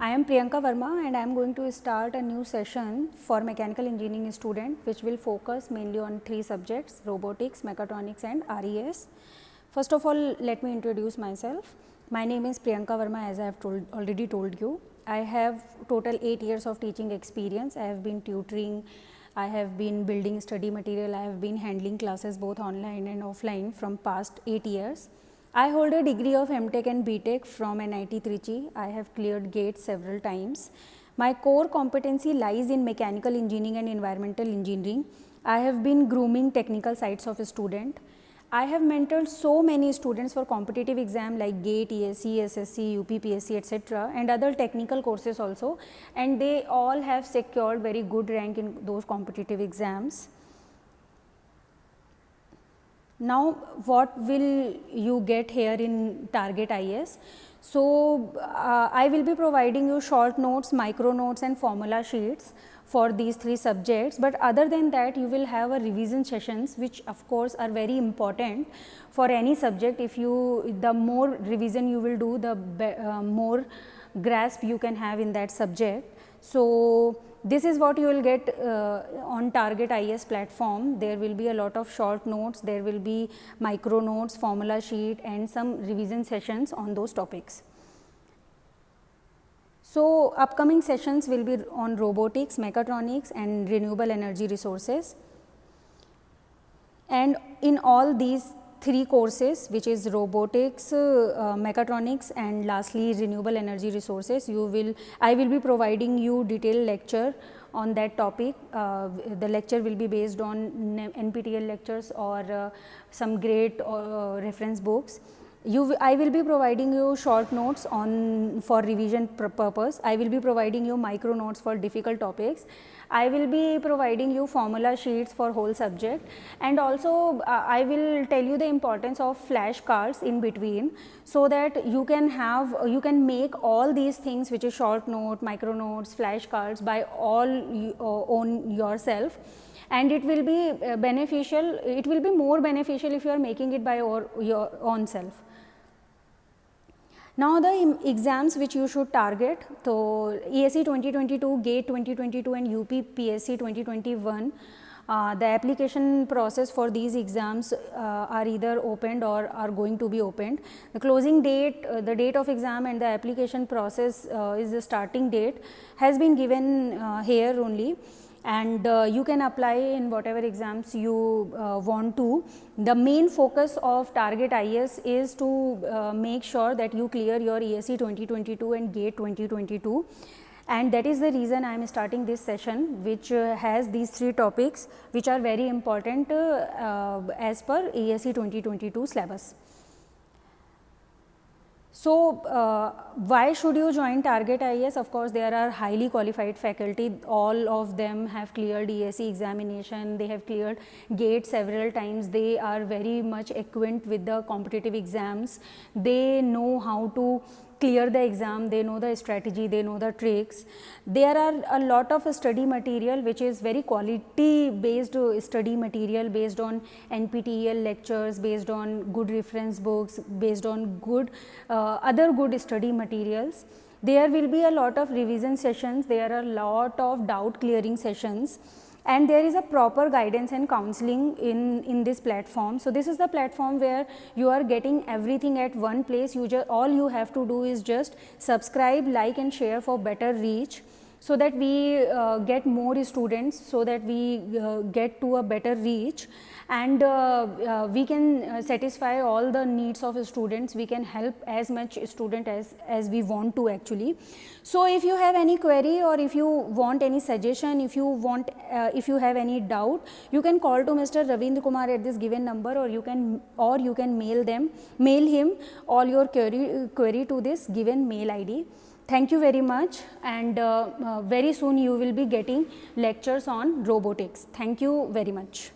I am Priyanka Verma and I am going to start a new session for mechanical engineering student which will focus mainly on 3 subjects: robotics, mechatronics and RES. First of all, let me introduce myself. My name is Priyanka Verma, as I have already told you. I have total 8 years of teaching experience. I have been tutoring, I have been building study material, I have been handling classes both online and offline from past 8 years. I hold a degree of MTech and BTech from NIT Trichy. I have cleared GATE several times. My core competency lies in mechanical engineering and environmental engineering. I have been grooming technical sides of a student. I have mentored so many students for competitive exam like GATE, ESE, SSC, UPPSC, etc. and other technical courses also, and they all have secured very good rank in those competitive exams. Now, what will you get here in Target IS? So, I will be providing you short notes, micro notes and formula sheets for these 3 subjects, but other than that you will have a revision sessions which of course are very important for any subject. If you, the more revision you will do, the more grasp you can have in that subject. So, this is what you will get on Target IS platform. There will be a lot of short notes, there will be micro notes, formula sheet and some revision sessions on those topics. So, upcoming sessions will be on robotics, mechatronics and renewable energy resources. And in all these 3 courses, which is robotics, mechatronics and lastly renewable energy resources, I will be providing you detailed lecture on that topic. The lecture will be based on NPTEL lectures or some great reference books. I will be providing you short notes on for revision purpose. I will be providing you micro notes for difficult topics. I will be providing you formula sheets for whole subject, and also I will tell you the importance of flashcards in between, so that you can make all these things which is short note, micro notes, flashcards by own yourself, and it will be beneficial. It will be more beneficial if you are making it by your own self. Now, the exams which you should target, so ESE 2022, GATE 2022 and UPPSC 2021, the application process for these exams are either opened or are going to be opened. The closing date, the date of exam and the application process is the starting date has been given here only, and you can apply in whatever exams you want to. The main focus of Target IS is to make sure that you clear your ESE 2022 and GATE 2022, and that is the reason I am starting this session, which has these 3 topics which are very important as per ESE 2022 syllabus. So, why should you join Target IS? Of course, there are highly qualified faculty. All of them have cleared ESE examination, they have cleared GATE several times, they are very much acquainted with the competitive exams, they know how to clear the exam, they know the strategy, they know the tricks. There are a lot of study material which is very quality based study material, based on NPTEL lectures, based on good reference books, based on good other good study materials. There will be a lot of revision sessions, there are a lot of doubt clearing sessions, and there is a proper guidance and counseling in this platform. So, this is the platform where you are getting everything at one place. All you have to do is just subscribe, like and share for better reach, so that we get more students, so that we get to a better reach, and we can satisfy all the needs of students. We can help as much student as we want to actually. So, if you have any query or if you want any suggestion, if you have any doubt, you can call to Mr. Ravindra Kumar at this given number, or you can mail him all your query to this given mail ID. Thank you very much, and very soon you will be getting lectures on robotics. Thank you very much.